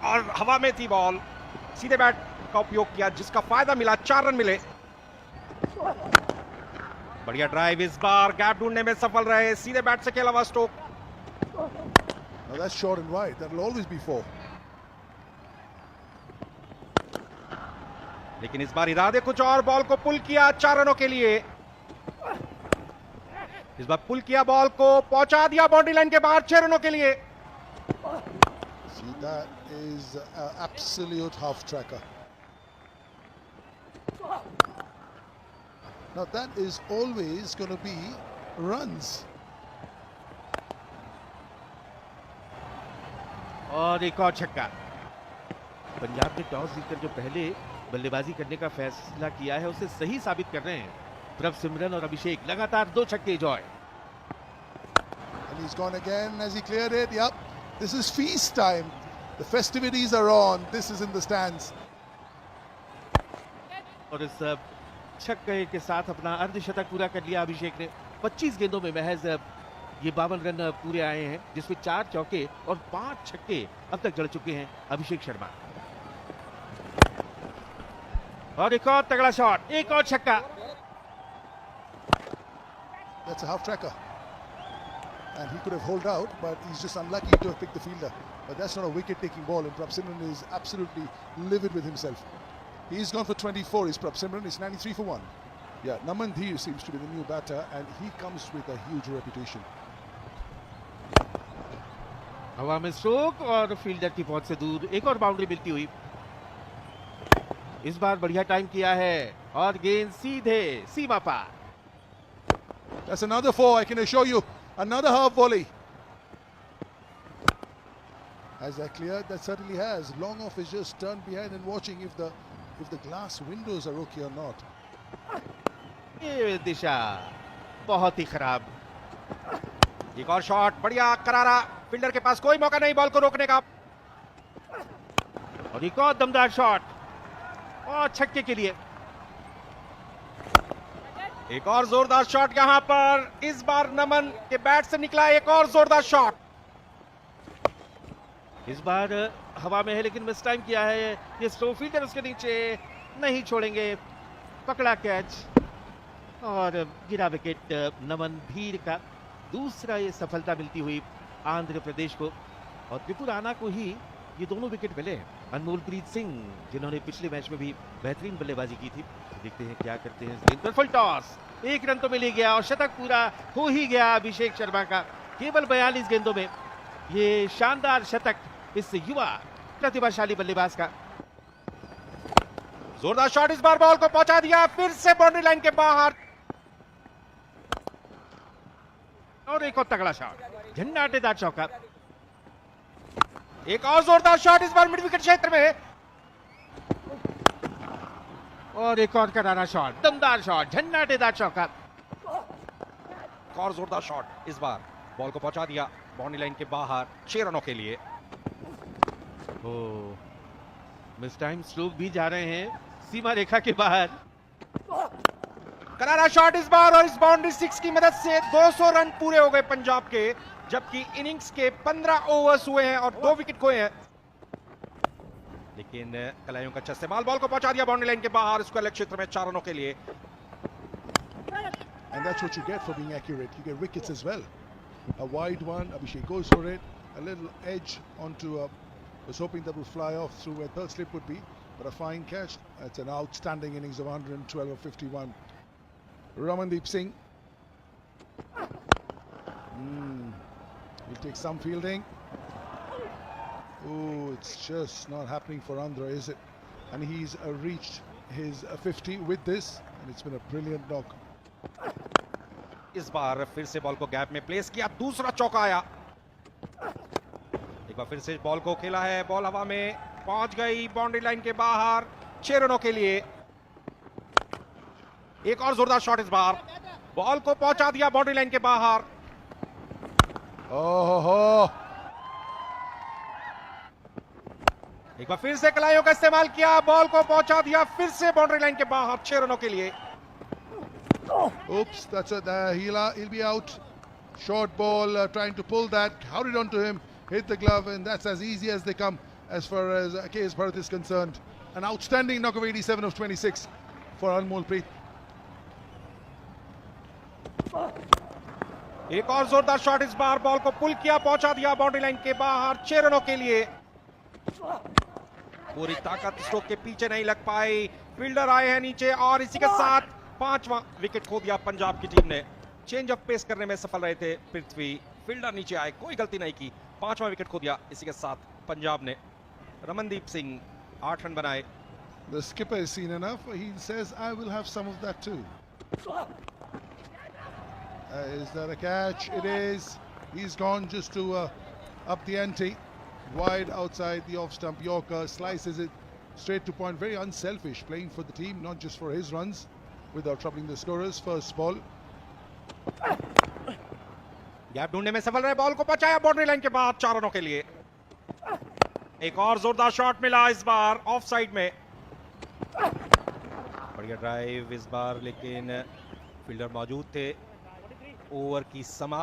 और हवा में थी बॉल, सीधे बैट का उपयोग किया जिसका फायदा मिला, 4 रन मिले। बढ़िया ड्राइव, इस बार गैप ढूंढने में सफल रहे, सीधे बैट से खेला हुआ stock. Now that's short and wide. That'll always be 4. लेकिन इस बार इरादे कुछ और, बॉल को पुल किया 4 रनों के लिए। इस बार पुल किया, बॉल को पहुंचा दिया बाउंड्री लाइन के बाहर 6 रनों के लिए। See, that is an absolute half tracker. Now that is always going to be runs. और एक और छक्का। पंजाब ने टॉस जीतकर जो पहले बल्लेबाजी करने का फैसला किया है उसे सही साबित कर रहे हैं प्रभ सिमरन और अभिषेक। लगातार 2 छक्के Joy. And he's gone again as he cleared it. Yep, this is feast time. The festivities are on. This is in the stands. और इस छक्के के साथ अपना अर्धशतक पूरा कर लिया अभिषेक ने। 25 गेंदों में महज ये 52 रन पूरे आए हैं, जिसमें 4 चौके और 5 छक्के अब तक जड़ चुके हैं अभिषेक शर्मा। और एक और तगड़ा शॉट, एक और छक्का। That's a half tracker. And he could have holed out, but he's just unlucky to have picked the fielder. But that's not a wicket-taking ball, and Prabh Simran is absolutely livid with himself. He's gone for 24. Is Prabh Simran? It's 93 for 1. Yeah, Naman Dhir seems to be the new batter, and he comes with a huge reputation. हवा में stroke और fielder की पहुंच से दूर, एक और boundary मिलती हुई। इस बार बढ़िया टाइम किया है और गेंद सीधे सीमा पार। That's another 4, I can assure you. Another half volley. Has that cleared? That certainly has. Long off is just turned behind and watching if the glass windows are okay or not. ये दिशा बहुत ही खराब। एक और shot, बढ़िया करारा, fielder के पास कोई मौका नहीं बॉल को रोकने का। और एक और दमदार शॉट और छक्के के लिए। एक और जोरदार शॉट यहां पर, इस बार नमन के बैट से निकला एक और जोरदार शॉट। इस बार हवा में है लेकिन मिस टाइम किया है ये स्लो फील्डर, उसके नीचे नहीं छोड़ेंगे। पकड़ा कैच और गिरा विकेट। नमन धीर का दूसरा ये सफलता मिलती हुई आंध्र प्रदेश को, और त्रिपुराना को ही ये दोनों विकेट मिले हैं। अनमोलप्रीत सिंह जिन्होंने पिछले मैच में भी बेहतरीन बल्लेबाजी की थी। देखते हैं क्या करते हैं इस गेंद पर। फुल टॉस, 1 रन तो मिल ही गया और शतक पूरा हो ही गया अभिषेक शर्मा का। केवल 42 गेंदों में ये शानदार शतक इस युवा प्रतिभाशाली बल्लेबाज का। जोरदार शॉट, इस बार बॉल को पहुंचा दिया, फिर से बाउंड्री लाइन के बाहर। और एक और तगड़ा शॉट, झंडाटेदार चौका। एक और जोरदार शॉट, इस बार मिड विकेट क्षेत्र में। और एक और करारा शॉट, दमदार शॉट, झंडाटेदार चौका। एक और जोरदार शॉट, इस बार बॉल को पहुंचा दिया बाउंड्री लाइन के बाहर 6 रनों के लिए। मिस टाइम स्ट्रोक भी जा रहे हैं सीमा रेखा के बाहर। करारा शॉट इस बार, और इस बाउंड्री 6 की मदद से 200 रन पूरे हो गए पंजाब के, जबकि इनिंग्स के 15 ओवर्स हुए हैं और 2 विकेट खोए हैं। लेकिन कलाइयों का अच्छा इस्तेमाल, बॉल को पहुंचा दिया बाउंड्री लाइन के बाहर स्क्वायर लेग क्षेत्र में 4 रनों के लिए। And that's what you get for being accurate. You get wickets as well. A wide one, Abhishek goes for it. A little edge onto was hoping that would fly off through where third slip would be, but a fine catch. It's an outstanding innings of 112 or 51. Ramandeep Singh. He'll take some fielding. Oh, it's just not happening for Andhra, is it? And he's reached his 50 with this, and it's been a brilliant knock. इस बार फिर से ball को gap में place किया, दूसरा चौका आया। एक बार फिर से बॉल को खेला है, बॉल हवा में पहुंच गई बाउंड्री लाइन के बाहर 6 रनों के लिए। एक और जोरदार शॉट, इस बार बॉल को पहुंचा दिया बाउंड्री लाइन के बाहर। Oh, एक बार फिर से कलाइयों का इस्तेमाल किया, बॉल को पहुंचा दिया फिर से बाउंड्री लाइन के बाहर 6 रनों के लिए। oops, that's it. He'll be out. Short ball, trying to pull that, howled it onto him, hit the glove, and that's as easy as they come. as far as KS Bharat is concerned. An outstanding knock of 87 of 26 for Anmol Preet. एक और जोरदार shot, इस बार ball को पुल किया, पहुंचा दिया boundary line के बाहर 6 रनों के लिए। पूरी ताकत स्ट्रोक के पीछे नहीं लग पाई, फील्डर आए हैं नीचे और इसी के साथ 5वां विकेट खो दिया पंजाब की टीम ने। चेंज ऑफ पेस करने में सफल रहे थे पृथ्वी, फील्डर नीचे आए, कोई गलती नहीं की, 5वां विकेट खो दिया इसी के साथ पंजाब ने। रमनदीप सिंह 8 रन बनाए। The skipper has seen enough. He says, I will have some of that too. Is that a catch? It is. He's gone just to up the ante. Wide outside the off stump. Yorker slices it straight to point. Very unselfish, playing for the team, not just for his runs, without troubling the scorers. First ball. Gap ढूंढने में सफल रहे, ball को बचाया boundary line के बाद 4 रनों के लिए। एक और जोरदार शॉट मिला इस बार ऑफ साइड में। बढ़िया ड्राइव इस बार, लेकिन फील्डर मौजूद थे। ओवर की समाप्ति